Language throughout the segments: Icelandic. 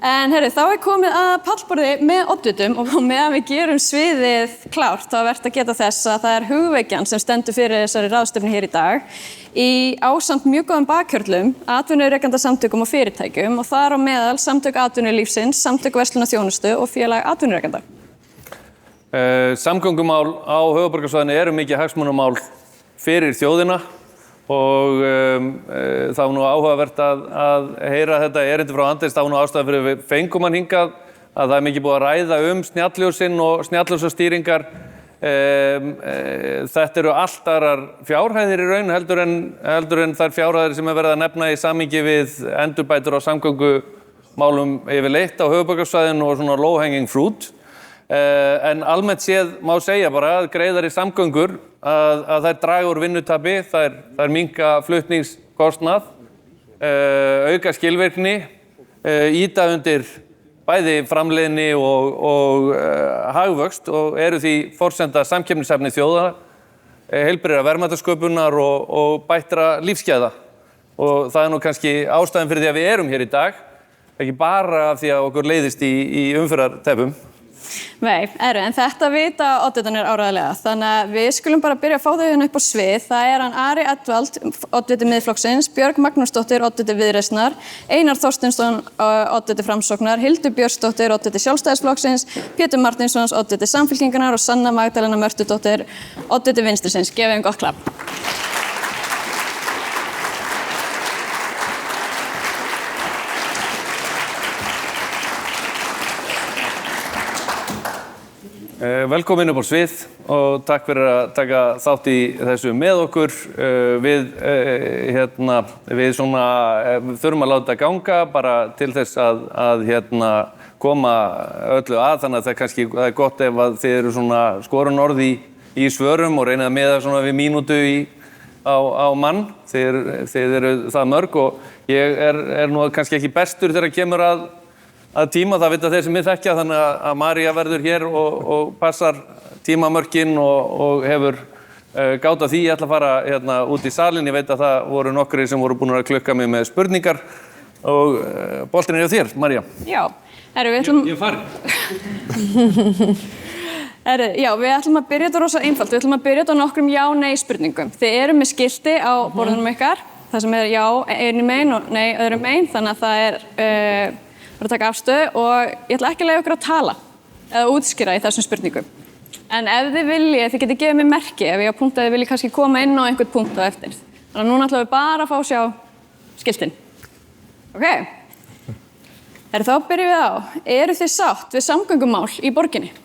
En heyrðu, þá komið að pallborði með oddvitum og meðan við gerum sviðið klárt þá er vert að geta þess að það er hugvekjan sem stendur fyrir þessari ráðstefnu hér í dag í ásamt mjög góðum bakhjörlum, atvinnurekendasamtökum og fyrirtækjum og þar á meðal samtök atvinnulífsins, samtök verslunar þjónustu og félag atvinnurekenda. Samgöngumál á höfuðborgarsvæðinu eru mikið hagsmunamál fyrir þjóðina og það var nú áhugavert að heyra þetta erindi frá Andrés, það var nú ástæða fyrir við fengum hann hingað að það er mikið búið að ræða snjalljósin og snjalljósastýringar. Þetta eru allt aðrar fjárhæðir í raun heldur en þær fjárhæðir sem er verið að nefna í samhengi við endurbætur á samgöngumálum yfirleitt á höfuðborgarsvæðinu og svona low hanging fruit. En almennt séð má segja bara að greiðari samgöngur að þær draga úr vinnutapi, þær minnka flutningskostnað, auka skilvirkni, ýta undir bæði framleiðni og hagvöxt og eru því forsenda samkeppnishæfni þjóða, heilbrigðrar verðmætasköpunar og bættra lífsgæða. Og það er nú kannski ástæðan fyrir því að við erum hér í dag, ekki bara af því að okkur leiðist í umferðartepum. Nei, en þetta vita oddvitarnir áreiðanlega, þannig að við skulum bara byrja að fá þau hérna upp á svið. Það er hann Ari Edwald, oddviti Miðflokksins, Björg Magnúsdóttir, oddviti Viðreisnar, Einar Þorsteinsson, oddviti Framsóknar, Hildur Björnsdóttir, oddviti Sjálfstæðisflokksins, Pétur Marteinsson, oddviti Samfylkingarinnar og Sanna Magdalena Mörtudóttir, oddviti Vinstrisins. Gefið þeim gott klapp. Velkomin upp á svið og takk fyrir að taka þátt í þessu með okkur. Við þurfum að láta ganga bara til þess að koma öllu að, þannig að það er gott ef að þið eru svona skorunorð í svörum og reynið að miða svona við mínútu á mann. Þið eru það mörg og ég er nú kannski ekki bestur þegar kemur að tíma, það vita þeir sem ég þekkja, þannig að María verður hér og passar tímamörkin og hefur gátt að því. Ég ætla að fara út í salinn, ég veit að það voru nokkrir sem voru búin að klukka mig með spurningar og boltinn er hjá þér, María. Já, við ætlum... Ég er farin. Við ætlum að byrja þetta rosa einfalt, við ætlum að byrja þetta á nokkrum já-nei spurningum. Þið eru með skilti á borðunum ykkar, það sem er já einu megin og nei öðru megin, þannig að það er að taka afstöðu og ég ætla ekki að leyfa ykkur að tala eða útskýra í þessum spurningum. En ef þið viljið, þið getið gefið mér merki ef ég á punkt að þið viljið kannski koma inn á einhvern punkt á eftir. Þannig að núna ætlum við bara að fá að sjá skiltin. Ok? Þá byrjum við á. Eru þið sátt við samgöngumál í borginni?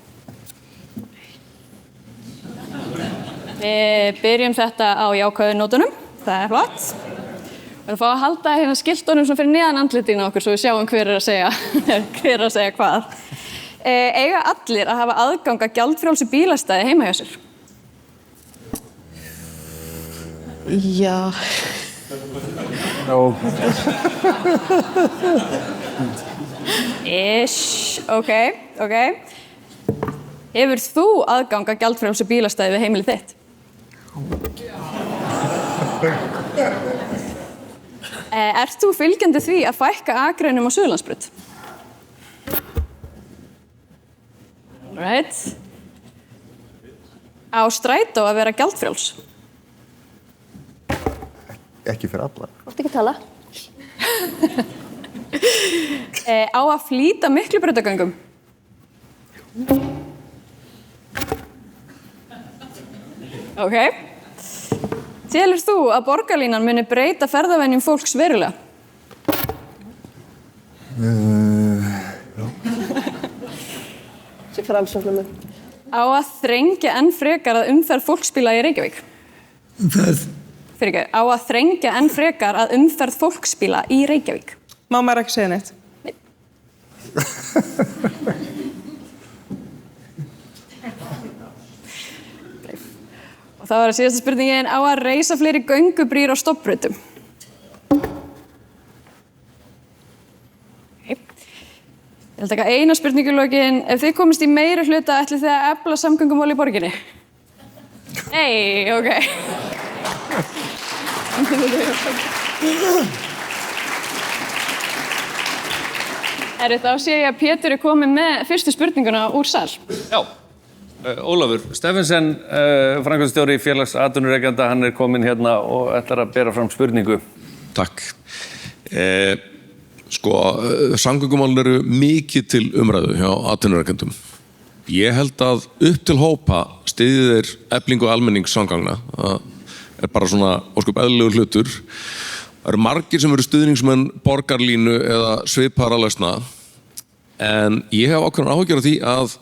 Við byrjum þetta á jákvæðu nótunum. Það er flott. Við ætlum að fá að halda hérna skiltunum sem fyrir neðan andlitin á okkur svo við sjáum hver er að segja hvað. Eiga allir að hafa aðgang að gjaldfrjálsu bílastæði heima hjá sér? Já. No. Ok. Hefur þú aðgang að gjaldfrjálsu bílastæði við heimilið þitt? Ert þú fylgjandi því að fækka akreinum á Suðurlandsbraut? Right. Á strætó að vera gjaldfrjáls? Ekki fyrir alla. Mátt ekki tala. Á að flýta Miklubrautagöngum? Ok. Telur þú að borgarlínan muni breyta ferðavenjum fólks verulega? Já. Sér framsóknarmenn. Á að þrengja enn frekar að umferð fólksbíla í Reykjavík? Á að þrengja enn frekar að umferð fólksbíla í Reykjavík? Má maður ekki segja neitt? Nei. Og það var að síðasta spurningin, á að reisa fleiri göngubrýr á stofnbrautum? Ég ætla að taka eina spurningu í lokin. Ef þið komist í meiri hluta, ætlið þið að efla samgöngumál í borginni? Nei, ok. Þá sé ég að Pétur kominn með fyrstu spurninguna úr sal. Já. Ólafur Steffensen, framkvæmdastjóri félags atvinnurekenda, hann kominn hérna og ætlar að bera fram spurningu. Takk. Samgöngumálin eru mikið til umræðu hjá atvinnurekendum. Ég held að upp til hópa styðji þeir eflingu almenningssamgangna. Það bara svona ósköp eðlilegur hlutur. Það eru margir sem eru stuðningsmenn borgarlínu eða svipaðra lausna, en ég hef ákveðnar áhyggjur af því að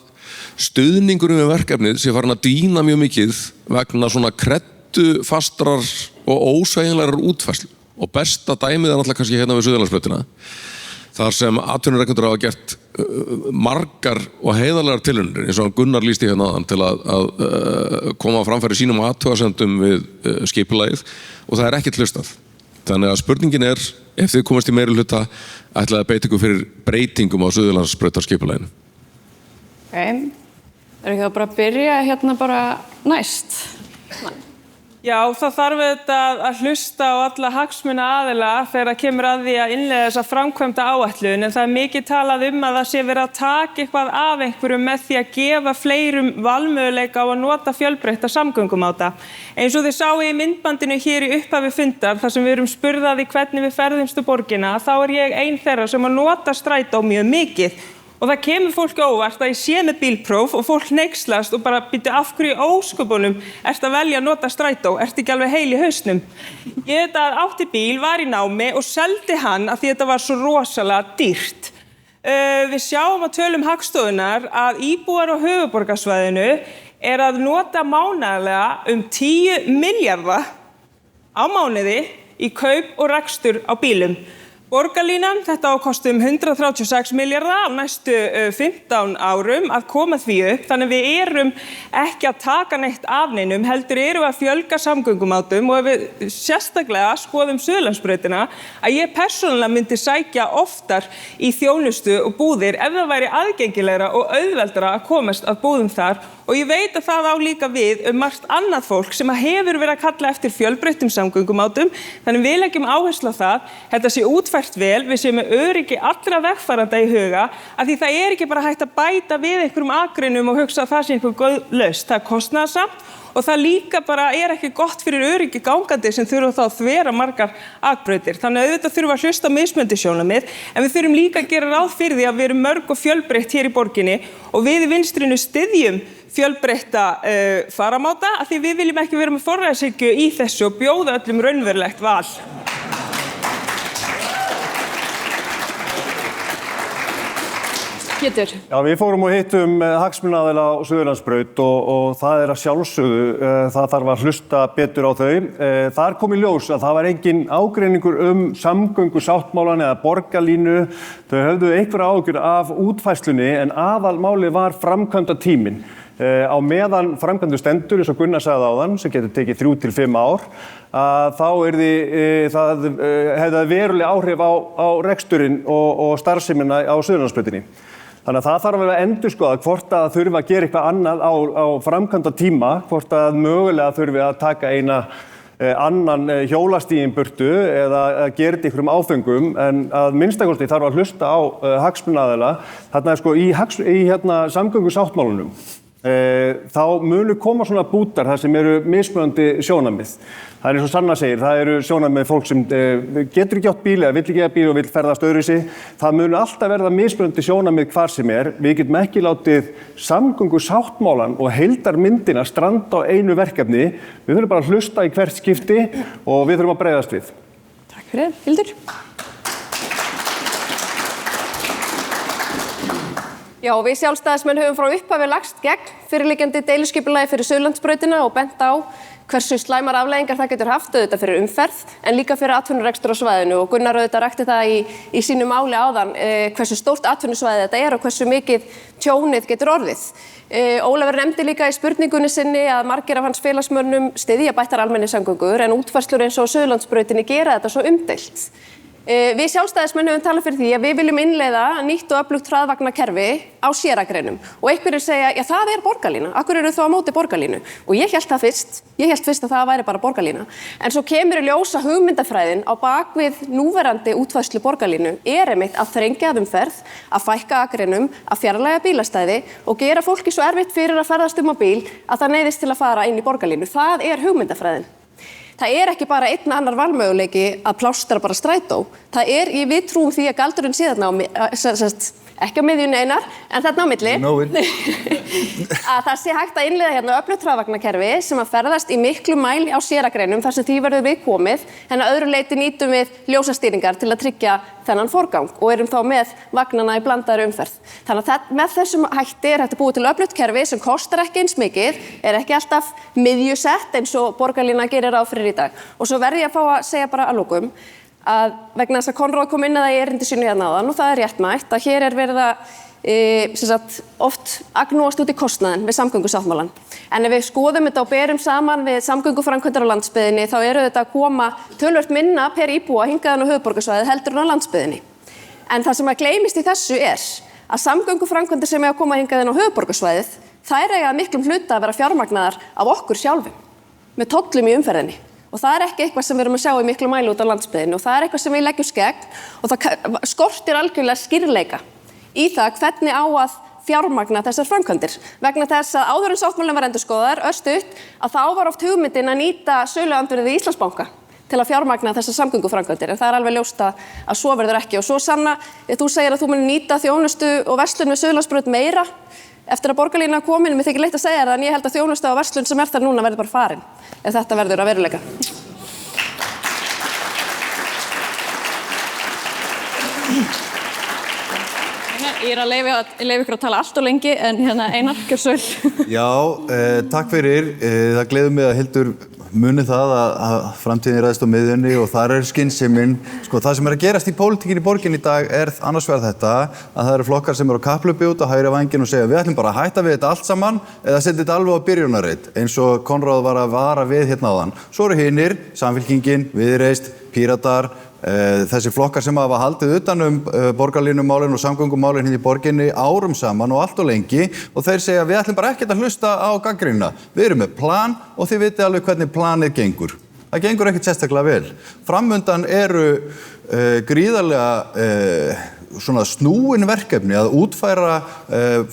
stuðningurum við verkefnið sé farin að dvína mjög mikið vegna svona kreddufastrar og ósveigjanlegrar útfærslu. Og besta dæmið náttúrulega kannski hérna við Suðurlandsbrautina, þar sem atvinnurekendur hafa gert margar og heiðarlegar tilraunir, eins og Gunnar lýsti hérna áðan, til að koma á framfæri sínum athugasemdum við skipulagið, og það ekkert hlustað. Þannig að spurningin ef þið komast í meirihluta, ætlaði að beita ykkur fyrir breytingum á Suðurlandsbrautarskipulaginu. Ekki það bara að byrja hérna bara næst? Já, það þarf auðvitað að hlusta á alla hagsmunaaðila þegar það kemur að því að innleiða þessa framkvæmda áætlun, en það er mikið talað að það sé verið að taka eitthvað af einhverjum með því að gefa fleirum valmöguleika á að nota fjölbreytta samgöngumáta. Eins og þið sáu í myndbandinu hér í upphafi fundar, þar sem við erum spurðaði hvernig við ferðumst borgina, þá ég ein þeirra sem að nota strætó mjög mikið. Og það kemur fólk óvart að ég sé með bílpróf og fólk hneykslast og bara býtu af hverju í ósköpunum ertu að velja að nota strætó, ertu ekki alveg heil í hausnum. Ég átti bíl, var í námi og seldi hann af því þetta var svo rosalega dýrt. Við sjáum á tölum Hagstofunnar að íbúar á höfuðborgarsvæðinu að nota mánaðarlega 10 milljarða á mánuði í kaup og rekstur á bílum. Borgarlínan, þetta á að kosta 136 milljarða á næstu 15 árum að koma því upp, þannig við erum ekki að taka neitt af neinum, heldur erum við að fjölga samgöngumátum, og ef við sérstaklega skoðum Suðurlandsbrautina, að ég persónulega myndi sækja oftar í þjónustu og búðir ef það væri aðgengilegra og auðveldara að komast að búðum þar. Og ég veit að það á líka við margt annað fólk sem hefur verið að kalla eftir fjölbreyttum samgöngumátum, þannig við leggjum áherslu á það, þetta sé útfært vel, við séum með öryggi allra vegfarenda í huga, að því það ekki bara hægt að bæta við einhverjum akreinum og hugsa að það sé einhver góð lausn. Það er kostnaðarsamt og það líka bara ekki gott fyrir öryggi gangandi sem þurfa þá að þvera margar akbrautir. Þannig að auðvitað þurfum að hlusta á mismunandi sjónarmið, en við þurfum líka að gera ráð fyrir því að við erum mörg og fjölbreytt hér í borginni og við í Vinstrinu styðjum fjölbreytta faramáta, af því við viljum ekki vera með forræðishyggju í þessu og bjóða öllum raunverulegt val. Pétur. Já, við fórum og hittum hagsmunaaðila á Suðurlandsbraut og það að sjálfsögðu, það þarf að hlusta betur á þau. Þar kom í ljós að það var engin ágreiningur samgöngusáttmálan eða borgarlínu. Þau höfðu einhverja áhyggjur af útfærslunni, en aðalmálið var framkvæmdatíminn. Á meðan framkvæmdur stendur, eins og Gunnar sagði áðan, sem getur tekið 3 til 5 ár, þá hefði það veruleg áhrif á reksturinn og starfsemina á Suðurlandsbrautinni. Þannig að það þarf að endurskoða hvort að þurfi að gera eitthvað annað á framkvæmdatíma, hvort að mögulega þurfi að taka annan hjólastíginn burtu eða að gera þetta einhverjum áföngum, en að minnstakosti þarf að hlusta á hagsmunaaðila. Þarna í samgöngusáttmálunum þá munu koma svona bútar þar sem eru mismunandi sjónarmið. Það eins og Sanna segir, það eru sjónarmið fólk sem getur ekki átt bíl eða vill ekki eiga bíl og vill ferðast öðruvísi. Það munu alltaf verða mismunandi sjónarmið hvar sem er. Við getum ekki látið samgöngusáttmálan og heildarmyndina stranda á einu verkefni. Við þurfum bara að hlusta í hvert skipti og við þurfum að bregðast við. Takk fyrir. Hildur? Já, við sjálfstæðismenn höfum frá upphafi lagst gegn fyrirliggjandi deiluskipulagi fyrir Suðurlandsbrautina og bent á hversu slæmar afleiðingar það getur haft auðvitað fyrir umferð en líka fyrir atvinnurekstur á svæðinu, og Gunnar auðvitað rakti það í sínu máli áðan hversu stórt atvinnusvæði þetta er og hversu mikið tjónið getur orðið. Ólafur nefndi líka í spurningunni sinni að margir af hans félagsmönnum styðja bættar almenningssamgöngur, en útfærslur eins og Suðurlandsbrautinni gera þetta svo umdeilt. Við sjálfstæðismenn höfum talað fyrir því að við viljum innleiða nýtt og öflugt hraðvagnakerfi á séragreinum og einhverjir segja, já það er borgarlína, akkur eru þau á móti borgarlínu og ég hélt fyrst að það væri bara borgarlína en svo kemur í ljós að hugmyndafræðin á bakvið núverandi útfærslu borgarlínu er einmitt að þrengja að umferð, að fækka akreinum, að fjarlæga bílastæði og gera fólki svo erfitt fyrir að ferðast á bíl að það neyðist til að fara inn í borgarlínu. Það er hugmyndafræðin. Það er ekki bara einn annar valmöguleiki að plástra bara strætó. Við trúum því að galdurinn sé þarna ekki á miðjunni Einar, en þarna á milli, að það sé hægt að innleiða hérna öflugt hraðvagnakerfi sem að ferðast í miklu mæli á séragreinum þar sem því verður við komið, en að öðru leyti nýtum við ljósastýringar til að tryggja þennan forgang og erum þá með vagnana í blandaðri umferð. Þannig að með þessum hætti er hægt að búa til öflugt kerfi sem kostar ekki eins mikið, er ekki alltaf miðjusett eins og borgarlína gerir ráð fyrir í dag. Og svo verð ég að fá að segja bara að lokum að vegna þess að Konráð kom inn að það í erindi sínu hérna áðan og það er réttmætt að hér er verið að oft agnúast út í kostnaðinn við samgöngusáttmálann. En ef við skoðum þetta og berum saman við samgönguframkvæmdir á landsbyggðinni þá eru þetta að koma töluvert minna per íbúa hingaðan á höfuðborgarsvæðið heldur en á landsbyggðinni. En það sem að gleymist í þessu er að samgönguframkvæmdir sem eiga að koma hingaðan á höfuðborgarsvæðið þær eiga miklum hluta að vera fjármagnaðar af okkur sjálfum með tollum í umferðinni. Og það er ekki eitthvað sem við erum að sjá í miklu mæli út á landsbyggðinni og það er eitthvað sem við leggjum gegn og það skortir algjörlega skýrleika í það hvernig á að fjármagna þessar framkvæmdir. Vegna þess að áður en sáttmálinn var endurskoðaður örstutt að þá var oft hugmyndin að nýta söluandvirðið í Íslandsbanka til að fjármagna þessar samgönguframkvæmdir en það er alveg ljóst að svo verður ekki. Og svo Sanna, þú segir að þú munir nýta þjónustu og verslun við Suðurlandsbraut meira eftir að borgarlína komin, mér þykir leitt að segja það en ég held að þjónusta og verslun sem er þar núna verður bara farin ef þetta verður að veruleika. Ég er að leyfa ykkur að tala allt og lengi en hérna Einar, gjör svo vel. Já, takk fyrir. Það gleður mig að Hildur muni það að framtíðin ræðst á miðjunni og þar er skynsemin. Sko, það sem er að gerast í pólitíkinni í borginni í dag er annars vegar þetta að það eru flokkar sem eru á kapphlaupi út á hægri vænginn og segja við ætlum bara að hætta við þetta allt saman eða setja þetta alveg á byrjunarreit eins og Konráð var að vara við hérna áðan. Svo eru hinir, Samfylkingin, Viðreisn, Píratar, þessi flokkar sem hafa haldið utan borgarlínumálin og samgöngumálin hérna í borginni árum saman og allt og lengi og þeir segja við ætlum bara ekkert að hlusta á gagnrýnina. Við erum með plan og þið vitið alveg hvernig planið gengur. Það gengur ekkert sérstaklega vel. Framundan eru gríðarlega svona snúin verkefni að útfæra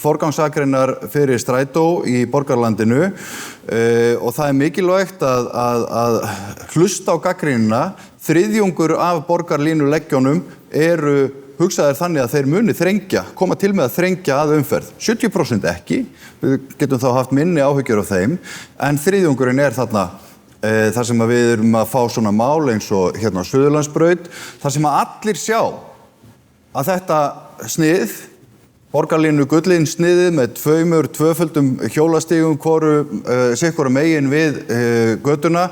forgangsakreinar fyrir strætó í borgarlandinu og það er mikilvægt að hlusta á gagnrýnina. Þriðjungur af borgarlínuleggjónum eru hugsaðir þannig að þeir muni koma til með að þrengja að umferð. 70% ekki, við getum þá haft minni áhyggjur af þeim, en þriðjungurinn er þarna þar sem við erum að fá svona mál eins og hérna á Suðurlandsbraut, þar sem að allir sjá að þetta snið, borgarlínu gullin sniðið með tvöföldum hjólastígum sikkur megin við götuna,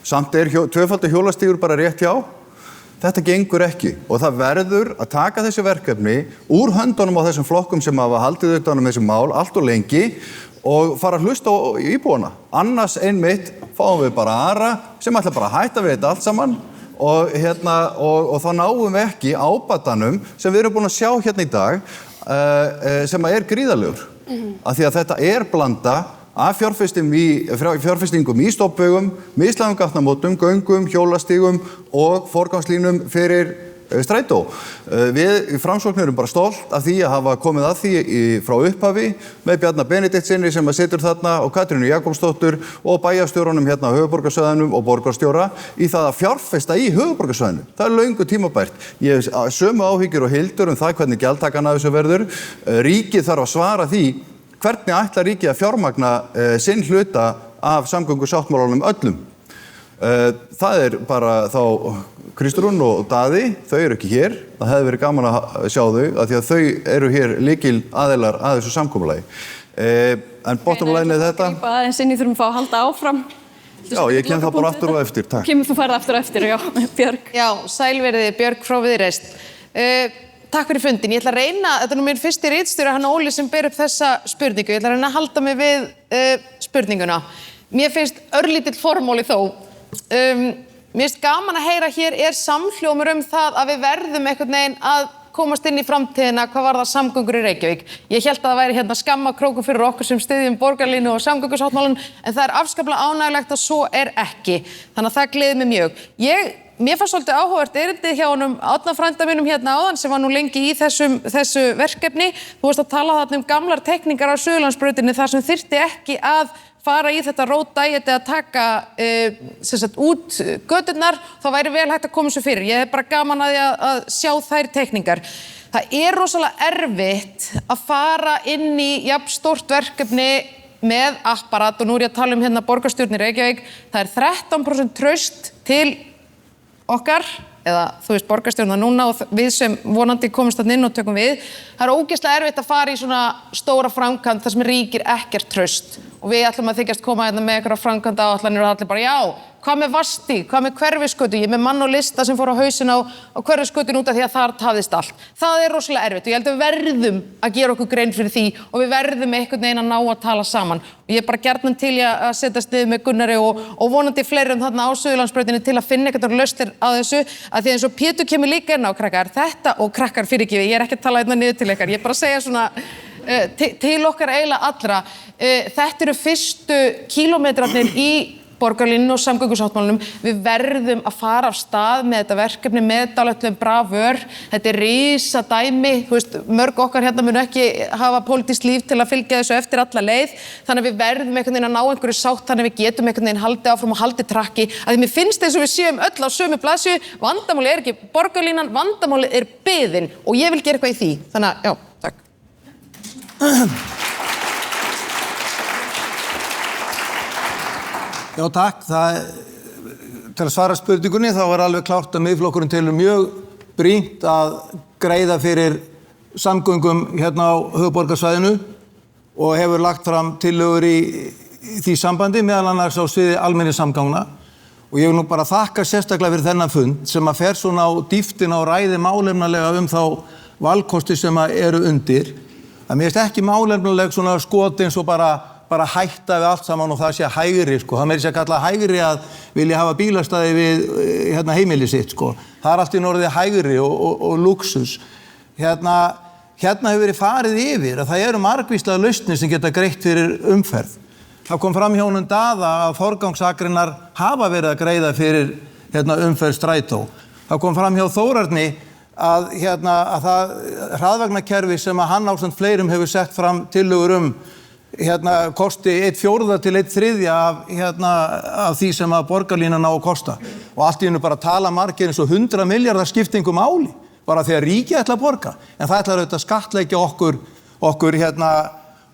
samt er tvöfaldur hjólastígur bara rétt hjá. Þetta gengur ekki og það verður að taka þessi verkefni úr höndunum á þessum flokkum sem hafa haldið utan þessi mál allt og lengi og fara að hlusta á íbúana. Annars einmitt fáum við bara aðra sem ætla bara að hætta við þetta allt saman og þá náum við ekki ábatanum sem við erum búin að sjá hérna í dag sem er gríðarlegur. Af því að þetta er blanda af fjárfestingum í stoppvegum, mislægum gatnamótum, göngum, hjólastígum og forgangslínum fyrir strætó. Við í Framsókn erum bara stolt af því að hafa komið að því frá upphafi með Bjarna Benediktssyni sem situr þarna og Katrínu Jakobsdóttur og bæjarstjórunum hérna á höfuðborgarsvæðinu og borgarstjóra í það að fjárfesta í höfuðborgarsvæðinu. Það er löngu tímabært. Ég hef sömu áhyggjur og Hildur það hvernig gjaldtakan af þessu verður. Ríkið þarf að svara því hvernig ætlar ríkið að fjármagna sinn hluta af samgöngusáttmálanum öllum. Það er bara þá Kristrún og Daði, þau eru ekki hér. Það hefði verið gaman að sjá þau af því að þau eru hér lykil aðilar að þessu samkomulagi. En bottom line er þetta. Aðeins inn í þurfum að fá að halda áfram. Já, ég kem það bara aftur og eftir, takk. Þú farið aftur og eftir, já, Björg. Já, sælverðið Björg frá Viðreisn. Takk fyrir fundin. Ég ætla að reyna, þetta er nú minn fyrsti ritstjóri, hann Óli sem ber upp þessa spurningu. Ég ætla að reyna að halda mig við spurninguna. Mér finnst örlítill formóli þó. mér finnst gaman að heyra hér samhljómur það að við verðum einhvern veginn að komast inn í framtíðina hvað var það samgöngur í Reykjavík. Ég held að það væri hérna skamma krókur fyrir okkur sem styðjum borgarlínu og samgöngusáttmálann, en það afskaplega ánægilegt að svo ekki. Þannig að það gleður mig mjög. Mér fannst svolítið áhugavert erindið hjá honum Árna frænda mínum hérna áðan sem var nú lengi í þessu verkefni. Þú varst að tala þarna gamlar teikningar á Suðurlandsbrautinni þar sem þyrfti ekki að fara í þetta road diet eða taka út göturnar, þá væri vel hægt að koma svo fyrir. Ég hef bara gaman að því að sjá þær teikningar. Það rosalega erfitt að fara inn í jafn stórt verkefni með apparat og nú ég að tala hérna borgarstjórn í Reykjavík. Það 13% traust til okkar, eða þú veist borgarstjórna núna og við sem vonandi komumst þarna inn og tökum við. Það ógeðslega erfitt að fara í svona stóra framkvæmd þar sem ríkir ekkert traust og við ætlum að þykjast koma hérna með einhverja framkvæmdaáætlanir og allir bara já, hvað með Vastíg, hvað með Hverfisgötu, ég er með mann og lista sem fór á hausinn á Hverfisgötun út af því að þar tafðist allt. Það rosalega erfitt og ég held að við verðum að gera okkur grein fyrir því og við verðum einhvern veginn að ná að tala saman. Og ég bara gjarnan til að setjast niður með Gunnari og vonandi fleirum þarna á Suðurlandsbrautinni til að finna einhverjar lausnir á þessu, að því eins og Pétur kemur líka inn á krakkar, þetta og krakkar fyrirgefið, ég ekki að tala hérna niður til ykkar, ég bara segja svona til okkar eiginlega allra. Þetta fyrstu kílómetrarnir í borgarlínunni og samgöngusáttmálanum. Við verðum að fara af stað með þetta verkefni með dálítið bravör. Þetta risa dæmi, þú veist, mörg okkar hérna mun ekki hafa pólitískt líf til að fylgja þessu eftir alla leið. Þannig að við verðum einhvern veginn að ná einhverju sátt, þannig að við getum einhvern veginn haldið áfram og haldið trakki. Að því mér finnst eins og við séum öll á sömu blaðsíðu, vandamálið ekki borgarlínan, vandamálið biðin og ég vil gera eitthvað í því. Þannig að, já, takk. Já, takk. Til að svara spurningunni þá alveg klárt að Miðflokkurinn telur mjög brýnt að greiða fyrir samgöngum hérna á höfuðborgarsvæðinu og hefur lagt fram tillögur í því sambandi meðal annars á sviði almenningssamgangna. Og ég vil nú bara þakka sérstaklega fyrir þennan fund sem að fer svona á dýptina og ræði málefnalega þá valkosti sem eru undir. Það mér finnst ekki málefnaleg svona skoti eins og bara hætta við allt saman og það sé hægri, sko. Það meiri sé að kalla hægri að vilja hafa bílastæði við heimili sitt, sko. Það allt í orðið hægri og luxus. Hérna hefur verið farið yfir að það eru margvíslega lausnir sem geta greitt fyrir umferð. Það kom fram hjá honum Daða að forgangsakreinar hafa verið að greiða fyrir umferð strætó. Það kom fram hjá Þórarni að það hraðvagnakerfi sem að hann ásamt fleirum hefur sett fram tillögur kosti 1/4 til 1/3 af því sem að borgarlínan á að kosta. Og allt í einu bara tala margir eins og 100 milljarðar skiptingu máli, bara því að ríkið ætla að borga. En það ætlar auðvitað að skattleggja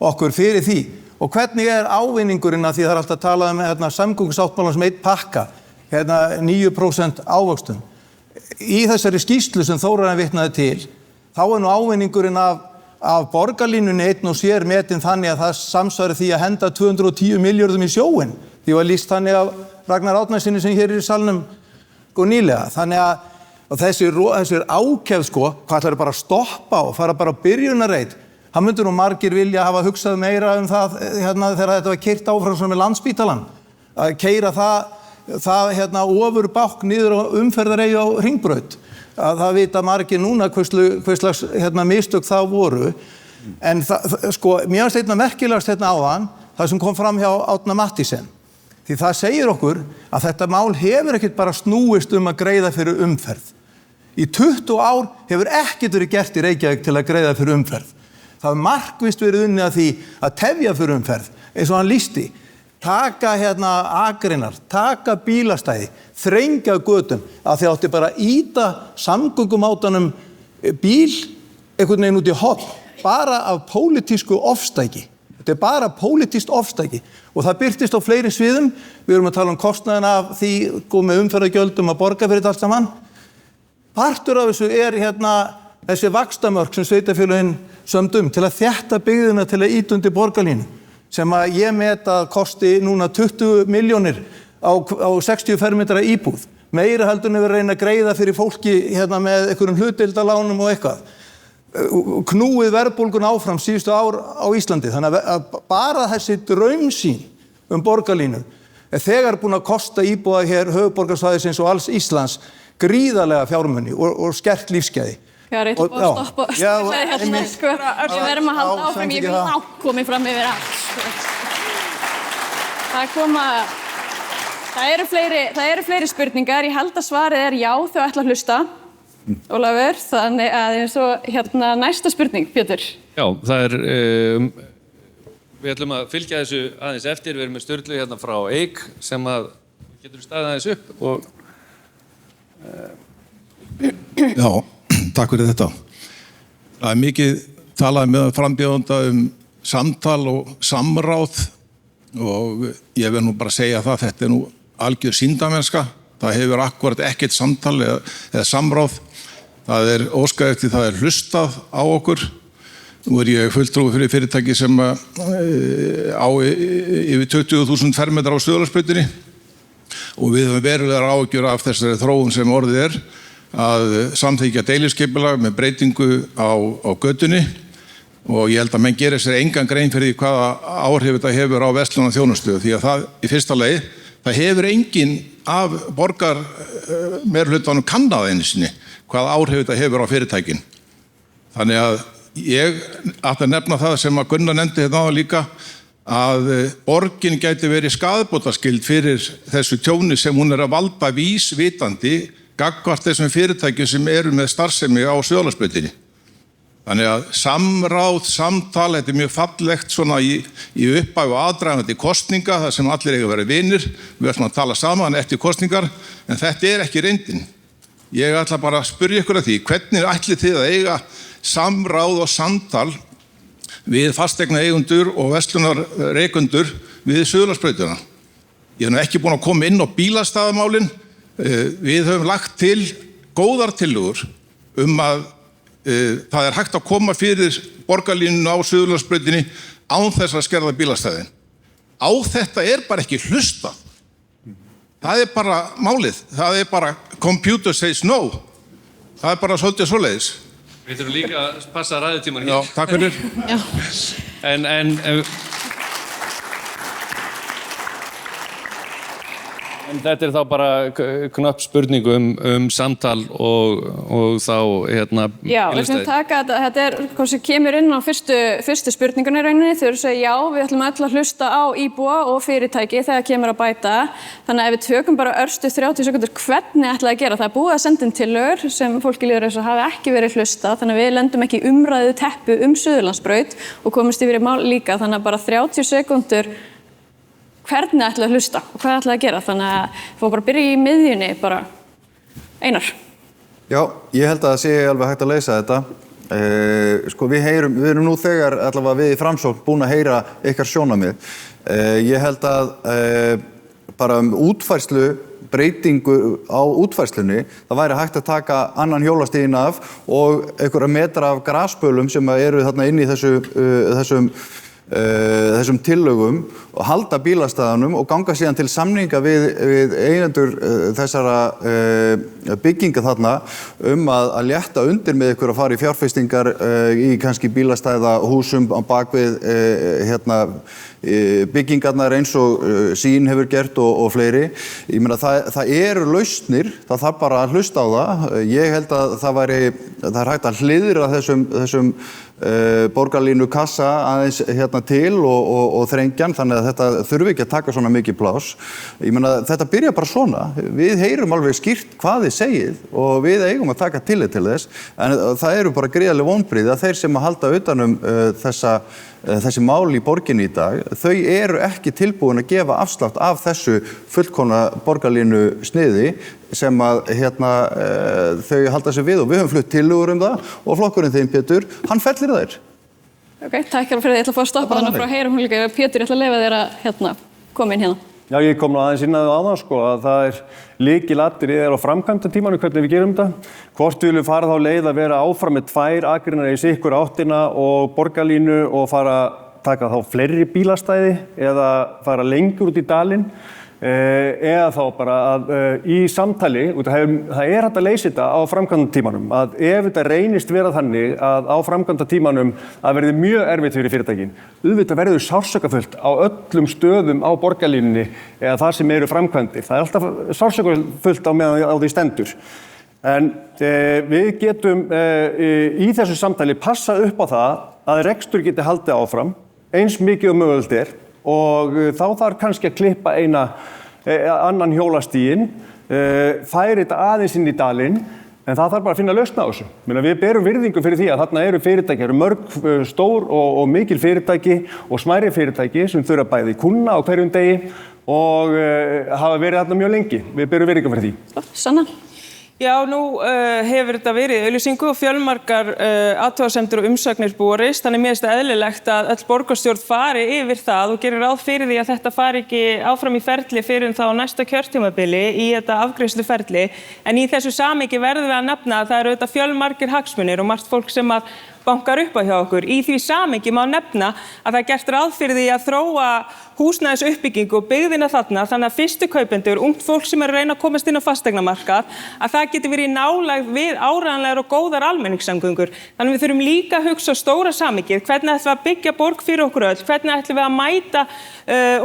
okkur fyrir því. Og hvernig ávinningurinn að því það alltaf að tala um samgöngusáttmálann sem einn pakka, 9% ávöxtun. Í þessari skýrslu sem Þórarinn vitnaði til, þá nú ávinningurinn af borgarlínunni einn og sér metin þannig að það samsvari því að henda 210 milljörðum í sjóinn. Því var lýst þannig af Ragnar Árnasyni sem hér í salnum nýlega. Þannig að þessi ákefð, hvað ætlar bara að stoppa og fara bara á byrjunarreit. Það myndu nú margir vilja hafa hugsað meira um það þegar þetta var keyrt áfram sem með Landspítalann. Að keyra það ofur bákn niður á umferðareyju á Hringbraut. Að það vita margir núna hvers slags mistök það voru. En mér finnst einna merkilegast áðan það sem kom fram hjá Árna Mathiesen. Því það segir okkur að þetta mál hefur ekkert bara snúist að greiða fyrir umferð. Í 20 ár hefur ekkert verið gert í Reykjavík til að greiða fyrir umferð. Það hefur markvisst verið unnið að því að tefja fyrir umferð, eins og hann lýsti. Taka akreinar, taka bílastæði, þrengja götum að þið átti bara að ýta samgöngumátanum bíl einhvern veginn út í horn, bara af pólitísku ofstæki. Þetta bara pólitískt ofstæki og það birtist á fleiri sviðum. Við erum að tala um kostnaðina af því með umferðargjöldum að borga fyrir þetta allt saman. Partur af þessu þessi vaxtamörk sem sveitarfélögin sömdu til að þétta byggðina til að ýta undir borgarlínu. Sem að ég met að kosti núna 20 milljónir á 60 fermetra íbúð. Meira heldur en við reyna að greiða fyrir fólki með einhverjum hlutdeildarlánum og eitthvað. Knúið verðbólgun áfram síðustu ár á Íslandi. Þannig að bara þessi draumsýn borgarlínu er þegar búin að kosta íbúa hér höfuðborgarsvæðisins og alls Íslands gríðarlega fjármuni og skert lífsgæði. Já, ég ætla bara að stoppa hérna, sko. Við verðum að halda áfram, ég vil langt komið fram yfir allt. Það eru fleiri spurningar, ég held að svarið er já, þau ætla að hlusta, Ólafur, þannig að eins og hérna næsta spurning, Pétur. Já, það er, við ætlum að fylgja þessu aðeins eftir, við erum með Sturlu hérna frá Eik sem að getur staðið aðeins upp og... Já, takk fyrir þetta. Það er mikið talað með frambjóðanda samtal og samráð og ég vil nú bara segja það, þetta er nú algjör sýndamennska. Það hefur akkúrat ekkert samtal eða samráð. Það er óskað eftir, það er hlustað á okkur. Nú er ég fulltrúi fyrir fyrirtæki sem á yfir 20.000 fermetrar á Suðurlandsbrautinni og við höfum verulegar áhyggjur af þessari þróun sem orðið er að samþykkja deiliskipulag með breytingu á götunni og ég held að menn gerir sér engan grein fyrir því hvaða áhrif þetta hefur á verslun og þjónustu því að það í fyrsta lagi, það hefur engin af borgar meirihlutanum kannað einu sinni hvaða áhrif þetta hefur á fyrirtækin. Þannig að ég ætla að nefna það sem að Gunnar nefndi hérna á líka að borgin gæti verið skaðabótaskyld fyrir þessu tjóni sem hún er að valda vísvitandi gagnvart þessum fyrirtækjum sem eru með starfsemi á Suðurlandsbrautinni. Þannig að samráð, samtal, þetta er mjög fallegt svona í upphafi og aðdragandi kosninga þar sem allir eiga að vera vinir, við ætlum að tala saman eftir kosningar, en þetta er ekki reyndin. Ég ætla bara að spyrja ykkur að því, hvernig ætlið þið að eiga samráð og samtal við fasteigna eigundur og verslunarreikendur við Suðurlandsbrautina? Ég hef nú ekki búin að koma inn á bílastæðamálin. Við höfum lagt til góðar tillögur að það er hægt að koma fyrir borgarlínuna á Suðurlandsbrautinni án þess að skerða bílastæðin. Á þetta er bara ekki hlusta. Það er bara málið. Það er bara computer says no. Það er bara svolítið svoleiðis. Við þurfum líka að passa ræðutíman hér. Já, takk fyrir. En þetta er þá bara knöpp spurningu samtal og þá hérna... Já, við ætlum að taka þetta er hvað sem kemur inn á fyrstu spurningunni í rauninni. Þau eru að segja já, við ætlum öll að hlusta á íbúa og fyrirtæki þegar kemur að bæta. Þannig að ef við tökum bara örstu 30 sekundur, hvernig ætlaði að gera? Það er búið að senda inn tillögur sem fólki líður eins og hafi ekki verið hlustað. Þannig að við lendum ekki í umræðu teppu Suðurlandsbraut og komumst yfir í mál líka. Þannig að bara 30 sekundur hvernig ætlaði að hlusta og hvað ætlaði að gera. Þannig að við fórum bara að byrja í miðjunni, bara Einar. Já, ég held að það sé alveg hægt að leysa þetta. Sko við erum nú þegar allavega við í Framsókn búin að heyra ykkar sjónarmið. Ég held að bara útfærslu, breytingu á útfærslunni, það væri hægt að taka annan hjólastíginn af og einhverja metra af grasbölum sem eru þarna inn í þessum tillögum og halda bílastæðunum og ganga síðan til samninga við eigendur þessara bygginga þarna að létta undir með ykkur að fara í fjárfestingar í kannski bílastæðahúsum á bakvið byggingarnar eins og Sýn hefur gert og fleiri. Ég meina það eru lausnir, það þarf bara að hlusta á það. Ég held að það er hægt að hliðra þessum borgarlínu kassa aðeins til og þrengjan, þannig að þetta þurfi ekki að taka svona mikið pláss. Ég meina þetta byrja bara svona. Við heyrum alveg skýrt hvað þið segið og við eigum að taka tillit til þess, en það eru bara gríðarleg vonbrigði að þeir sem að halda utan þessi mál í borginni í dag, þau eru ekki tilbúin að gefa afslátt af þessu fullkomna borgarlínu sniði sem að þau halda sig við og við höfum flutt tillögur það og flokkurinn þeim Pétur, hann fellir þær. Ok, takk fyrir því. Ég ætla að fá að stoppa þannig frá heyrum hún líka. Pétur, ég ætla að leyfa þér að koma inn hérna. Já, ég kom nú aðeins inn að það sko, að það er lykilatriði á framkvæmdatímanum hvernig við gerum þetta. Hvort við viljum fara þá leið að vera áfram með 2 akreinar í sikkur áttina og borgarlínu og fara taka þá fleiri bílastæði eða fara lengur út í dalinn. eða þá bara að í samtali, það er hægt að leysa þetta á framkvæmdatímanum, að ef þetta reynist vera þannig að á framkvæmdatímanum að verði mjög erfitt fyrir fyrirtækin, auðvitað verður sársökafullt á öllum stöðum á borgarlínunni eða það sem eru framkvæmdir. Það er alltaf sársökafullt á meðan á því stendur. En við getum í þessu samtali passa upp á það að rekstur geti haldið áfram eins mikið og mögulegt er. Og þá þarf kannski að klippa annan hjólastíginn, færi þetta aðeins inn í dalinn, en það þarf bara að finna lausn á þessu. Við berum virðingu fyrir því að þarna eru fyrirtæki, mörg stór og mikil fyrirtæki og smærri fyrirtæki sem þurfa bæði kunna á hverjum degi og hafa verið þarna mjög lengi. Við berum virðingu fyrir því. Sanna? Já, nú hefur þetta verið í auglýsingu og fjölmargar athugasemdir og umsagnir borist, þannig mér finnst það eðlilegt að öll borgarstjórn fari yfir það og gerir ráð fyrir því að þetta fari ekki áfram í ferli fyrir þá næsta kjörtímabili í þetta afgreiðsluferli. En í þessu samhengi verðum við að nefna að það eru auðvitað fjölmargir hagsmunir og margt fólk sem að bankar upp á hjá okkur. Í því samhengi má nefna að það er gert ráð fyrir því að þróa húsnæðisuppbyggingu og byggðina þarna þannig að fyrstu kaupendur, ungt fólk sem er að reyna að komast inn á fasteignamarkað, að það geti verið í nálægð við áreiðanlegar og góðar almenningssamgöngur. Þannig við þurfum líka að hugsa á stóra samhengið, hvernig ætlum við að byggja borg fyrir okkur öll, hvernig ætlum við að mæta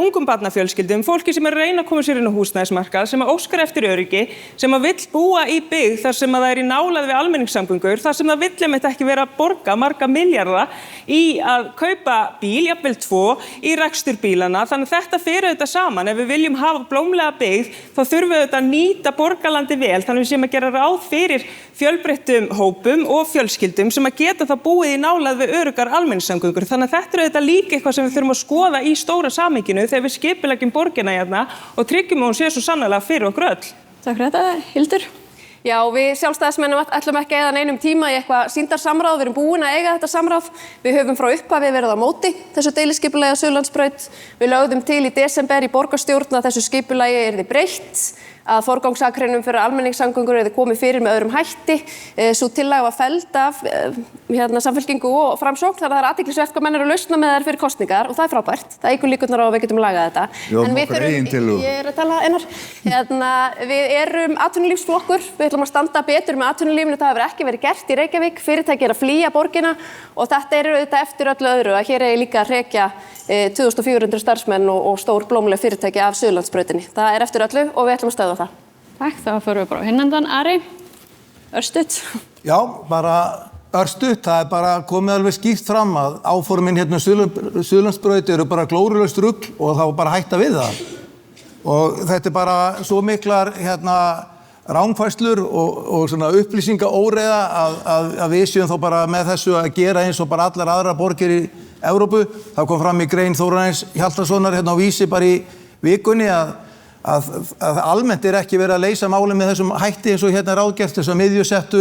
ungum barnafjölskyldum, fólki sem er að reyna að koma sér inn á húsnæðismarkað, sem óskar eftir öryggi, sem vill búa í byggð þar sem það er í nálægð við almenningssamgöngur, þar sem það vill einmitt ekki vera að borga marga milljarða í að kaupa bíl, jafnvel 2, í rekstur bílana. Þannig að þetta fer auðvitað saman. Ef við viljum hafa blómlega byggð, þá þurfum við auðvitað að nýta borgarlandi vel, þannig að við séum að gera ráð fyrir fjölbreyttum hópum og fjölskyldum sem að geta það búið í nálægð við öruggar almenningssamgöngur. Þannig að þetta er auðvitað líka eitthvað sem við þurfum að skoða í stóra samhenginu þegar við skipuleggjum borgina hérna og tryggjum að hún sé svo sannarlega fyrir okkur öll. Takk fyrir þetta, Hildur. Já, við sjálfstæðismennum ætlum ekki að eyða neinum tíma í eitthvað sýndarsamráð, við erum búin að eiga þetta samráð. Við höfum frá upphafi verið á móti þessu deiliskipulagi á Suðurlandsbraut. Við lögðum til í desember í borgarstjórn að þessu skipulagi yrði breytt, að forgangsakreinum fyrir almenningssamgöngur yrði komið fyrir með öðrum hætti. Sú tillaga var felld af Samfylkingu og Framsókn, þannig að það er athyglisvert hvað menn eru að lausna með þær fyrir kosningar og það er frábært. Það eykur líkurnar á að við getum lagað þetta. En við þurfum, ég er að tala Einar, við erum atvinnulífsflokkur, við ætlum að standa betur með atvinnulífinu, það hefur ekki verið gert í Reykjavík, fyrirtæki er að flýja borgina og þetta er auðvitað eftir öllu öðru að hér er líka að hrekja 2400 starfsmenn og stór blómleg fyrirtæki af Suðurlandsbrautinni. Það er eftir öllu og við ætlum að stöðva það. Takk, þá förum við bara á hinendan. Ari, örstutt. Já, bara örstutt. Það er bara komið alveg skýrt fram að áformin hérna Suðurlandsbraut eru bara glórulaust rugl og þá bara hætta við það. Og þetta er bara svo miklar rangfærslur og svona upplýsingaóreiða að við séum þá bara með þessu að gera eins og bara allar aðrar borgir í Evrópu. Það kom fram í grein Þórarins Hjaltasonar á Vísi bara í vikunni að almennt er ekki verið að leysa málið með þessum hætti eins og hérna ráðgert þess að miðjusettu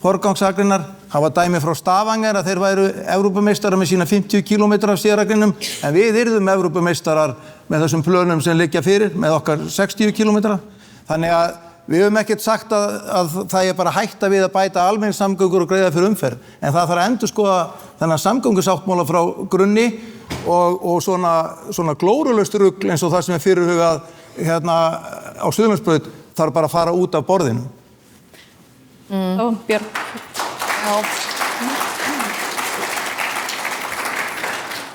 forgangsakreinar. Það var dæmi frá Stavanger að þeir væru Evrópumeistarar með sína 50 km af séragrinum en við yrðum Evrópumeistarar með þessum plönum sem liggja fyrir með okkar 60 km. Þannig að við höfum ekkert sagt að það er bara hætta við að bæta almenningssamgöngur og greiða fyrir umferð. En það þarf að endurskoða þennan samgöngusáttmála frá grunni og svona glórulaust rugl eins og það sem er fyrirhugað hérna á Suðurlandsbraut þarf bara að fara út af borðinu. Björn.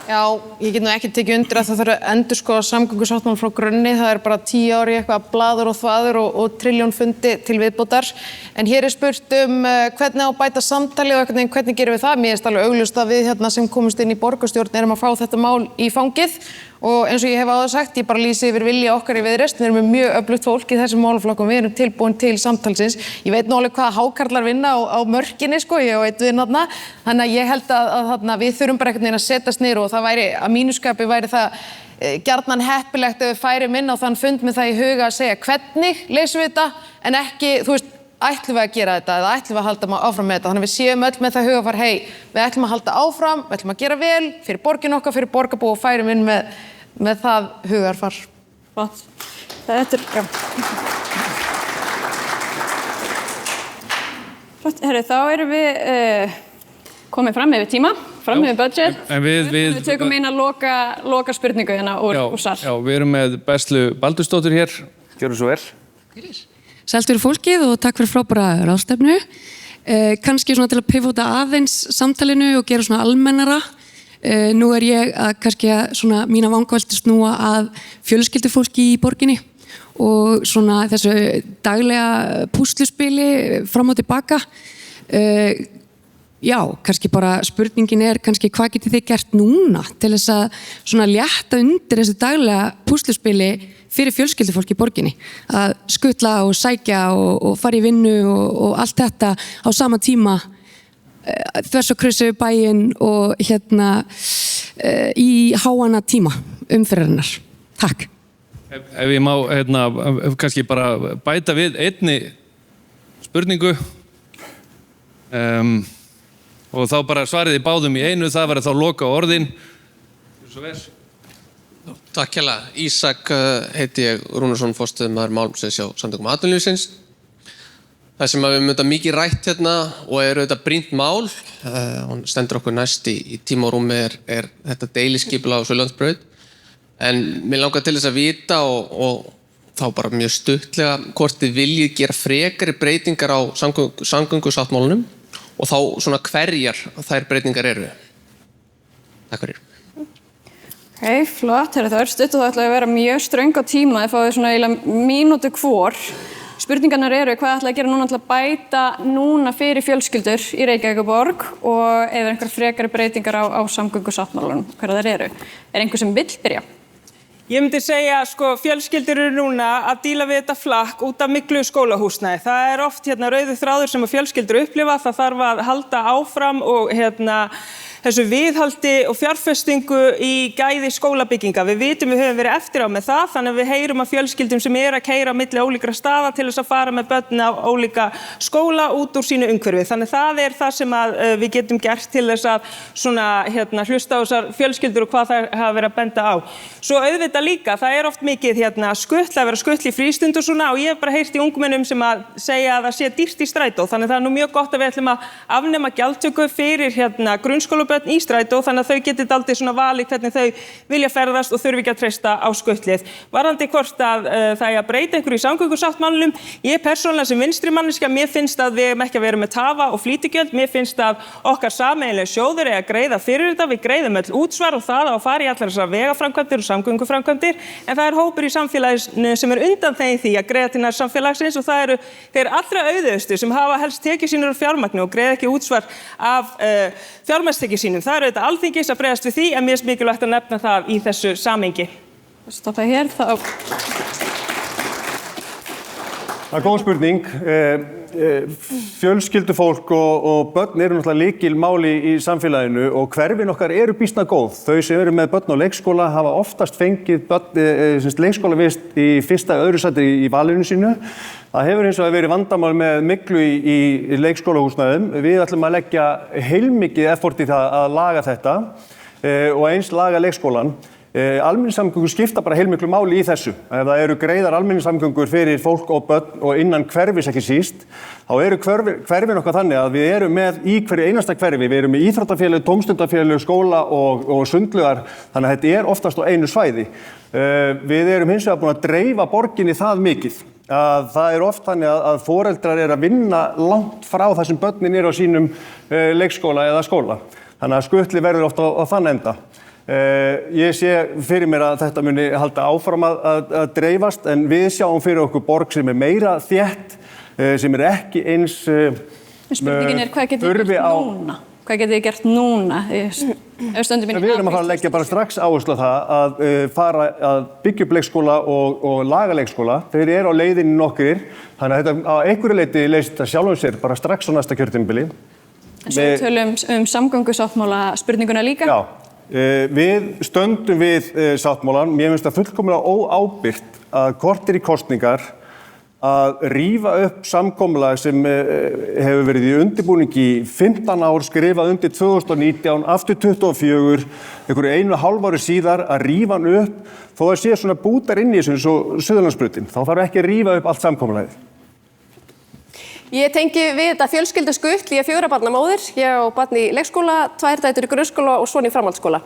Já, ég get nú ekki tekið undir að það þarf að endurskoða samgöngusáttmálann frá grunni. Það er bara 10 ár í eitthvað blaður og þvaður og trilljón fundi til viðbótar. En hér er spurt hvernig á að bæta samtali og hvernig gerum við það. Mér er alveg augljóst að við hérna sem komumst inn í borgarstjórn erum að fá þetta mál í fangið. Og eins og ég hef áður sagt, ég bara lýsi yfir vilja okkar í Viðreisn. Við erum með mjög öflugt fólk í þessum málaflokkum, við erum tilbúin til samtalsins. Ég veit nú alveg hvaða hákarlar vinna á mörkinni, ég og einn vinn þarna. Þannig að ég held að við þurfum bara einhvern veginn að setjast niður og það væri, að mínu skapi væri það gjarnan heppilegt ef við færum inn á þann fund með það í huga að segja hvernig leysum við þetta, en ekki, ætlum við að gera þetta eða ætlum við að halda áfram með þetta. Þannig að við séum öll með það hugafar, við ætlum að halda áfram, við ætlum að gera vel fyrir borgin okkar, fyrir borgarbúa og færum inn með það hugarfar. Þetta er, Herri, þá erum við komið fram yfir tíma, fram yfir budget. En við tökum eina loka spurningu hérna úr sal. Já, við erum með Beslu Baldursdóttur hér. Gjörðu svo vel. Sælt fyrir fólkið og takk fyrir frábæra ráðstefnu. Kannski svona til að pivota aðeins samtalinu og gera svona almennara. Nú ég að kannski svona mína vangavelti snúa að fjölskyldufólki í borginni og svona þessu daglega púsluspili fram og tilbaka. Já, kannski bara spurningin kannski hvað getið þið gert núna til þess að svona létta undir þessu daglega púsluspili fyrir fjölskyldufólk í borginni. Að skutla og sækja og fara í vinnu og allt þetta á sama tíma þvers og krussu bæinn og í háana tíma umferðarinnar. Takk. Ef ég má kannski bara bæta við einni spurningu. Og þá bara svarið í báðum í einu, það var þá loka orðin. Svo vel. Takk hérlega. Ísak heiti ég, Rúnarsson, forstöðumaður málefnisins hjá Samtökum atvinnulífsins. Það sem við höfum mikið rætt hérna og auðvitað brýnt mál, og stendur okkur næst í tíma og rúmi þetta deiliskipulag á Suðurlandsbraut. En mér langar til þess að vita og þá bara mjög stuttlega hvort þið viljið gera frekari breytingar á samgöngusáttmálanum og þá svona hverjar þær breytingar eru. Takk fyrir. Flott. Það stutt og það ætlaði að vera mjög ströng á tíma. Þið fáið svona eiginlega mínútu hvor. Spurningarnar hvað ætlaði að gera núna til að bæta núna fyrir fjölskyldur í Reykjavíkurborg og ef einhver frekari breytingar á samgöngusáttmálanum, hverjar þær eru. Einhver sem vill byrja? Ég myndi segja, fjölskyldur eru núna að díla við þetta flakk út af miklu skólahúsnæði. Það oft rauður þráður sem fjölskyldur upplifa, það þarf að halda áfram og þessu viðhaldi og fjárfestingu í gæði skólabygginga. Við vitum við höfum verið eftir á með það, þannig að við heyrum af fjölskyldum sem að keyra á milli ólíkra staða til þess að fara með börn á ólíka skóla út úr sínu umhverfi. Þannig það það sem við getum gert til þess að hlusta á þessar fjölskyldur og hvað þær hafa verið að benda á. Svo auðvitað líka, það oft mikið skutla, að vera skutl í frístund og svona og ég hef bara heyrt í ungmennum sem að segja að það sé dýrt í strætó. Þannig það nú mjög gott að við ætlum að afnema gjaldtöku fyrir grunnskólabörn í strætó, þannig að þau geti dálítið svona valið hvernig þau vilja ferðast og þurfi ekki að treysta á skutlið. Varðandi hvort að það að breyta einhverju í samgöngusáttmálanum, ég persónulega sem vinstri manneskja, mér finnst að við ekki að vera með tafa og flýtigjöld, mér finnst að okkar sameiginlegu sjóður að greiða fyrir þetta, við greiðum öll útsvar og það á að fara í allar þessar vegaframkvæmdir og samgönguframkvæmdir, en það hópur í samfélaginu sem undanþeginn því að greiða til nær samfélagsins og það eru þeir allra auðustu sem hafa helst tekið sínur úr fjármagni og greiða ekki útsvar af fjármagnstekjum sínum. Það eru þetta Alþingis að bregðast við því, en mér mikilvægt að nefna það í þessu samhengi. Stoppa hér þá. Það góð spurning. Fjölskyldufólk og börn eru náttúrulega lykilmáli í samfélaginu og hverfin okkar eru býsna góð. Þau sem eru með börn á leikskóla hafa oftast fengið leikskólavist í fyrsta öðru sæti í valinu sínu. Það hefur hins vegar verið vandamál með myglu í leikskólahúsnæðum. Við ætlum að leggja heilmikið effort í það að laga þetta og eins laga leikskólan. Almenningssamgöngur skipta bara heilmiklu máli í þessu. Ef það eru greiðar almenningssamgöngur fyrir fólk og börn og innan hverfis ekki síst, þá eru hverfin okkar þannig að við erum með í hverju einasta hverfi. Við erum með íþróttafélög, tómstundafélög, skóla og sundlaugar, þannig að þetta oftast á einu svæði. Við erum hins vegar búin að dreifa borginni það mikið. Að það oft þannig að foreldrar eru að vinna langt frá þar sem börnin eru á sínum leikskóla eða skóla. Þannig að skutli verður oft á þann enda. Ég sé fyrir mér að þetta muni halda áfram að dreifast en við sjáum fyrir okkur borg sem meira þétt, sem ekki eins spurningin hvað getið þið gert núna? Hvað getið þið gert núna? Við erum að fara að leggja bara strax áherslu á það að fara að byggja upp leikskóla og laga leikskóla. Þeir eru á leiðinni nokkrir, þannig að þetta á einhverju leyti leysist þetta sjálfum sér bara strax á næsta kjörtímabili. En svo tölum samgöngusáttmála spurninguna líka? Já. Við stöndum við sáttmálan. Mér finnst það fullkomlega óábyrgt að korter í kosningar að rífa upp samkomulag sem hefur verið í undirbúningi í 15 ár, skrifað undir 2019, aftur 24, einhverju 1,5 ári síðar að rífa hann upp þó að sé svona bútar inn í þessu eins og Suðurlandsbrautin. Þá þarf ekki að rífa upp allt samkomulagið. Ég tengi við þetta fjölskylduskull, ég er 4 barna móðir, ég á barn í leikskóla, 2 dætur í grunnskóla og son í framhaldsskóla.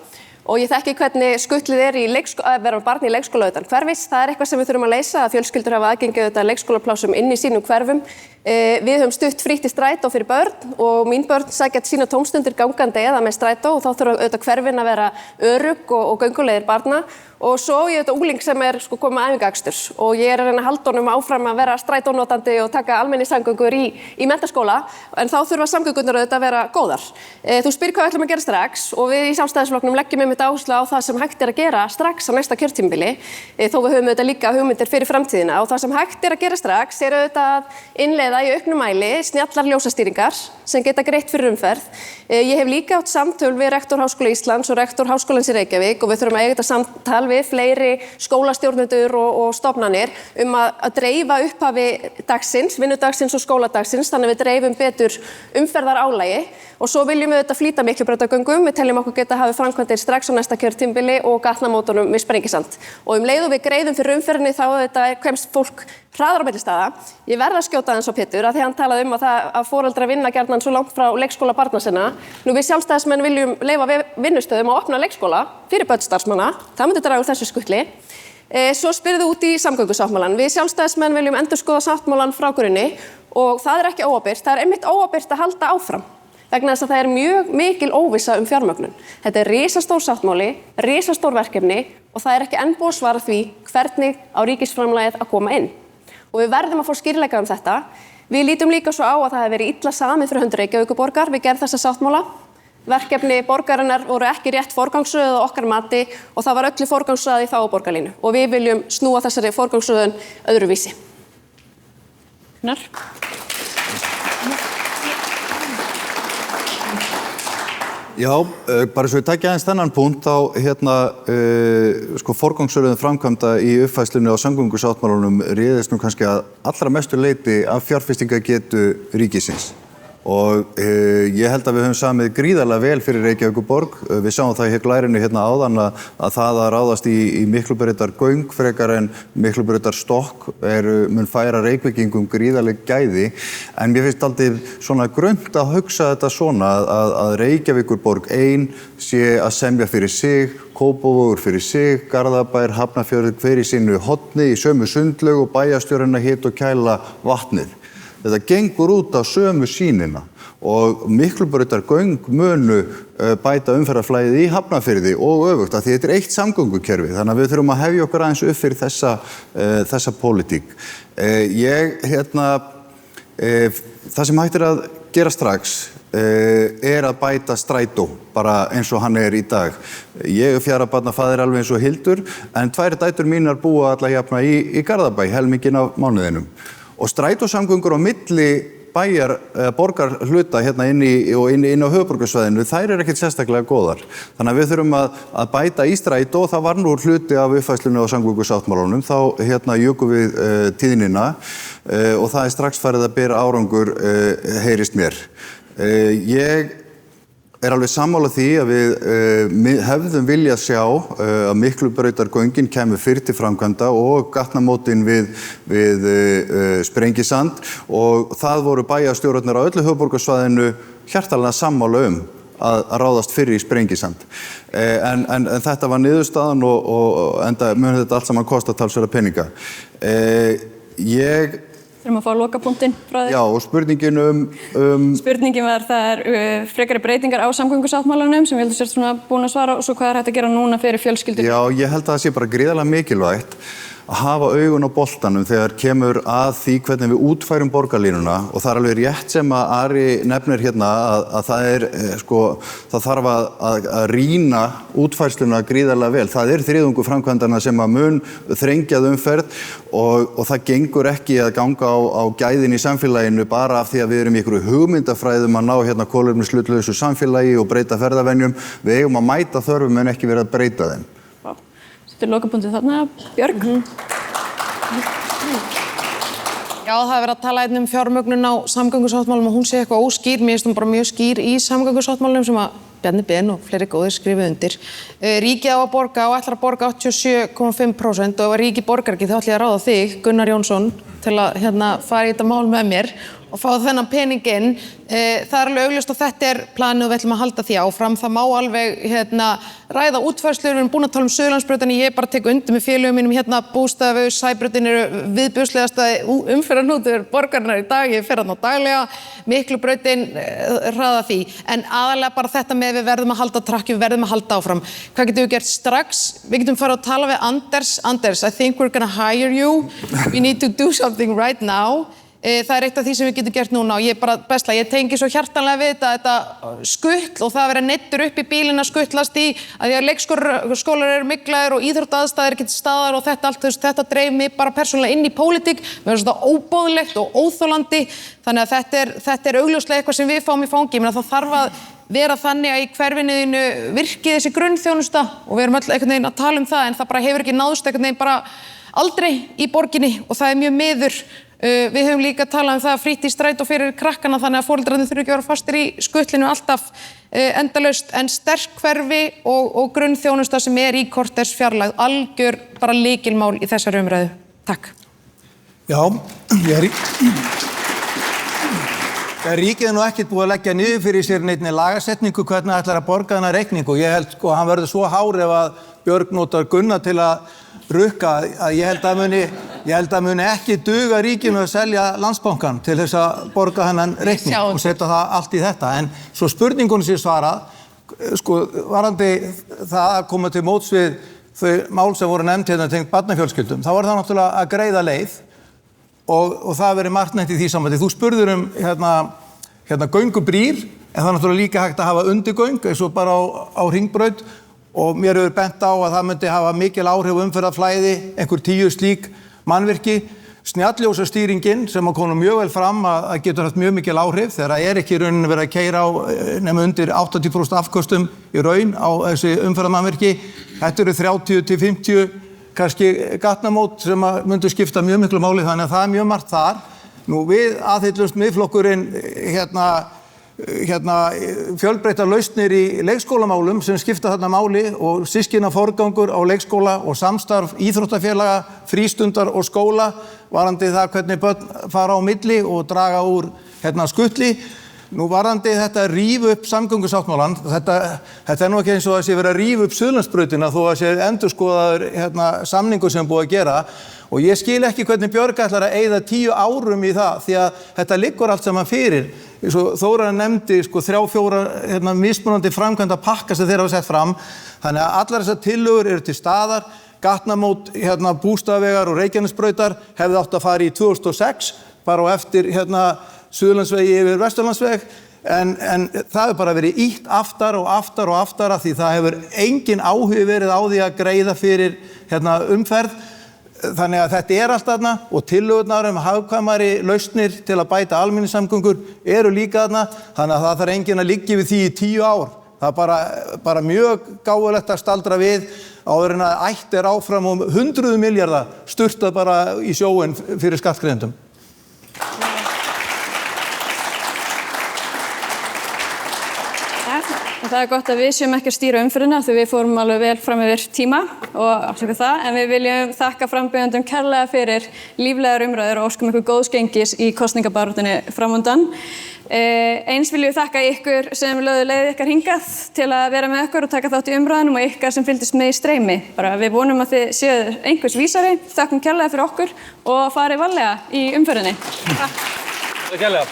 Og ég þekki hvernig skutlið er að vera barn í leikskóla utan hverfis. Það er eitthvað sem við þurfum að leysa, að fjölskyldur hafa aðgengi auðvitað leikskólaplásum inn í sínum hverfum. Við höfum stutt frítt í strætó fyrir börn og mín börn sækja sína tómstundir gangandi eða með strætó og þá þurfa auðvitað hverfin að vera örugg og göngulegir barna. Og svo ég auðvitað ungling sem er komið með æfingaaksturs og ég er að reyna að halda honum áfram að vera strætónotandi og taka almenningssamgöngur í menntaskóla, en þá þurfa samgöngurnar auðvitað að vera góðar. Þú spyr hvað við ætlum að gera strax og við í Sjálfstæðisflokknum leggjum einmitt áherslu á það sem hægt er að gera strax á næsta kjörtímabili, þó við höfum auðvitað líka hugmyndir fyrir framtíðina, og það sem hægt er að gera strax er auðvitað að innleiða í auknum mæli snjallar ljósastýringar sem geta greitt fyrir umferð. Ég hef líka átt samtöl við rektor Háskóla Íslands og rektor Háskólans í Reykjavík og við þurfum að eiga þetta samtal við fleiri skólastjórnendur og stofnanir að dreifa upphafi dagsins, vinnudagsins og skóladagsins, þannig að við dreifum betur umferðarálagi og svo viljum við þetta flýta Miklubrautargöngum. Við teljum okkur geta hafið framkvæmdir strax á næsta kjörtímabili og gatnamótunum við Sprengisand. Og leið og við greiðum fyrir umferðinni þá þetta kemst fólk hraðar á milli staða. Ég verð að skjóta aðeins á Pétur að því hann talaði að foreldrar vinna gjarnan svo langt frá leikskóla barna sinna. Nú við Sjálfstæðismenn viljum leyfa vinnustöðum að opna leikskóla fyrir börn starfsmanna. Það myndi draga úr þessu skutli. Svo spyrðu út í samgöngusáttmálann. Við Sjálfstæðismenn viljum endurskoða sáttmálann frá grunni og það er ekki óábyrgt. Það er einmitt óábyrgt að halda áfram vegna þess að það er mjög mikil óvissa fjármögnun. Þetta er risastór sáttmáli, risastór verkefni og það er ekki enn búið að svara því hvernig á ríkisframlagið að koma inn. Og við verðum að fá skýrleika þetta. Við lítum líka svo á að það hefur verið illa samið fyrir hönd Reykjavíkurborgar við gerð þessa sáttmála. Verkefni borgarinnar voru ekki rétt forgangsröðuð á okkar mati og það var öllu forgangsröðuð í þágu borgarlínu. Og við viljum snúa þessari forgangsröðun öðruvísi. Já, bara svo ég tækja aðeins þennan punkt þá forgangsröðun framkvæmda í uppfærslunni á samgöngusáttmálanum réðist nú kannski að allra mestu leyti af fjárfestingagetu ríkisins. Og ég held að við höfum samið gríðarlega vel fyrir Reykjavíkurborg. Við sjáum það í glærinu hérna áðan að það að ráðast í Miklubrautargöng frekar en Miklubrautarstokk mun færa Reykvíkingum gríðarleg gæði. En mér finnst aldrei svona grunnt að hugsa þetta svona að Reykjavíkurborg ein sé að semja fyrir sig, Kópavogur fyrir sig, Garðabær, Hafnarfjörður hver í sínu horni í sömu sundlaug og bæjarstjórinn að hita og kæla vatnið. Þetta gengur út á sömu sýnina og Miklubrautargöng munu bæta umferðarflæðið í Hafnarfirði og öfugt af því þetta er eitt samgöngukerfi þannig að við þurfum að hefja okkur aðeins upp fyrir þessa pólitík. Það sem hægt er að gera strax er að bæta strætó bara eins og hann er í dag. Ég er 4 barna faðir alveg eins og Hildur en 2 dætur mínar búa alla jafna í Garðabæ helminginn af mánuðinum. Og strætósamgöngur á milli borgarhluta hérna inn á höfuðborgarsvæðinu, þær eru ekkert sérstaklega góðar. Þannig að við þurfum að bæta í strætó, það var nú hluti af uppfærslunni á samgöngusáttmálunum, þá jukum við tíðnina og það er strax farið að bera árangur, heyrist mér. Ég er alveg sammála því að við hefðum viljað sjá að Miklubrautargöngin kemur fyrr til framkvæmda og gatnamótin við Sprengisand og það voru bæjarstjórarnir á öllu höfuðborgarsvæðinu hjartanlega sammála að ráðast fyrr í Sprengisand. En þetta var niðurstaðan og enda mun þetta allt saman kosta talsverða peninga. Þurfum að fá lokapunktinn frá þér. Já, og spurningin Spurningin var það frekari breytingar á samgöngusáttmálanum sem við heldur sért búin að svara og svo hvað er hægt að gera núna fyrir fjölskyldur. Já, ég held að það sé bara gríðarlega mikilvægt að hafa augun á boltanum þegar kemur að því hvernig við útfærum borgarlínuna og það er alveg rétt sem að Ari nefnir hérna að það þarf að rýna útfærsluna gríðarlega vel. Það er þriðjungur framkvæmdanna sem að mun þrengjað umferð og það gengur ekki að ganga á gæðin í samfélaginu bara af því að við erum í einhverju hugmyndafræðum að ná hérna kolefnishlutlausu samfélagi og breyta ferðavenjum. Við eigum að mæta þörfum en ekki vera að breyta þeim. Þetta er lokapunktið þarna, Björg. Já, það er verið að tala um fjármögnun á samgöngusáttmálum og hún sé eitthvað óskýr. Mér finnst hún bara mjög skýr í samgöngusáttmálum sem að Bjarni Ben og fleiri góðir skrifuðu undir. Ríkið á að borga og ætlar að borga 87,5% og ef ríkið borgar ekki þá ætla ég að ráða þig, Gunnar Jónsson, til að fara í þetta mál með mér og fá þennan pening inn. Það er alveg augljóst að þetta er planið og við ætlum að halda því áfram. Það má alveg ræða útfærslur, við erum búin að tala um Suðurlandsbrautina, ég bara tek undir með félögum mínum Bústaðaveg, Sæbrautin eru viðbjóðslegasta umferðarhnútur borgarinnar í dag, ég fer þarna daglega, Miklubrautin hraða því. En aðalega bara þetta með við verðum að halda trakki, við verðum að halda áfram. Hvað getum við gert strax? Við getum farið að tala við Anders. Anders, I think we're gonna hire you. We need to do something right now. Það er eitt af því sem við getum gert núna og ég tengi svo hjartanlega við þetta skuttl og það að vera neyddur upp í bílinn að skuttlast í að því að leikskólar eru myglaðir og íþróttaaðstæður ekki til staðar og þetta dreif mig bara persónulega inn í pólitík. Mér finnst þetta óboðlegt og óþolandi þannig að þetta er augljóslega eitthvað sem við fáum í fangi. Það þarf að vera þannig að í hverfinuðinu virki þessi grunnþjónusta og við erum öll einhvern veginn að tala um það en það bara hefur ekki náðst einhvern veginn bara aldrei í borginni og það er mjög miður. Við höfum líka talað um það að frítt í strætó fyrir krakkana þannig að foreldrarnir þurfi ekki að vera fastir í skuttlinu alltaf endalaust en sterk hverfi og grunnþjónusta sem er í korters fjarlægð algjör bara lykilmál í þessari umræðu. Takk. Já, ríkið er nú ekkert búið að leggja niður fyrir sér neinni lagasetningu hvernig það ætlar að borga þennan reikning og ég held hann verður svo hár ef að Björg notar Gunnar til að rukka að ég held að muni ekki duga ríkinu að selja Landsbankann til þess að borga þennan reikning og setja það allt í þetta. En svo spurningunum sé svarað, varðandi það að koma til móts við þau mál sem voru nefnd tengt barnafjölskyldum, þá var það náttúrulega að greiða leið og það verið margt nefnt í því sambandi. Þú spurður göngubrýr, en það er náttúrulega líka hægt að hafa undirgöng eins og bara á hringbraut og mér hefur bent á að það myndi hafa mikil áhrif umferðarflæði, einhver 10 slík mannvirki. Snjalljósastýringin sem kom mjög vel fram að getur haft mjög mikil áhrif þegar það er ekki í rauninni verið að keyra á nema undir 80% afköstum í raun á þessi umferðarmannvirki. Þetta eru 30-50 kannski gatnamót sem myndu skipta mjög miklu máli þannig að það er mjög margt þar. Nú við aðhyllumst Miðflokkurinn fjölbreyttar lausnir í leikskólamálum sem skipta þarna máli og systkina forgangur á leikskóla og samstarf íþróttafélaga, frístundar og skóla varðandi það hvernig börn fara á milli og draga úr skuttli. Nú varðandi þetta að rífa upp samgöngusáttmálann, þetta er nú ekki eins og það sé verið að rífa upp Suðurlandsbrautina þó að sé endurskoðaður samningur sem búið að gera og ég skil ekki hvernig Björg ætlar að eyða 10 árum í það því að þetta liggur allt saman fyrir. Þóra nefndi 3-4 mismunandi framkvæmda pakka sem þeir hafa sett fram þannig að allar þessar tillögur eru til staðar. Gatnamót Bústaðavegar og Reykjanesbrautar hefði átt að fara í 2006 bara á eftir Suðurlandsvegi yfir Vesturlandsveg en það hefur bara verið ýtt aftar og aftar og aftar af því það hefur engin áhugi verið á því að greiða fyrir umferð. Þannig að þetta er allt þarna og tillögurnar hagkvæmari lausnir til að bæta almenningssamgöngur eru líka þarna þannig að það þarf enginn að liggja við því í 10 ár. Það er bara mjög gáfulegt að staldra við áður en að ætt er áfram 100 milljarða sturtað bara í sjóinn fyrir skattgreiðendum. Það er gott að við séum ekki að stýra umferðina því við fórum alveg vel fram yfir tíma og afsaka það en við viljum þakka frambjóðendum kærlega fyrir líflegar umræður og óskum ykkur góðs gengis í kosningabaráttunni framundan. Eins viljum við þakka ykkur sem lögðu leið ykkar hingað til að vera með okkur og taka þátt í umræðunum og ykkar sem fylgdist með í streymi. Við vonum að þið séu einhvers vísari, þakkum kærlega fyrir okkur og farið varlega í umferðinni. Takk kærlega.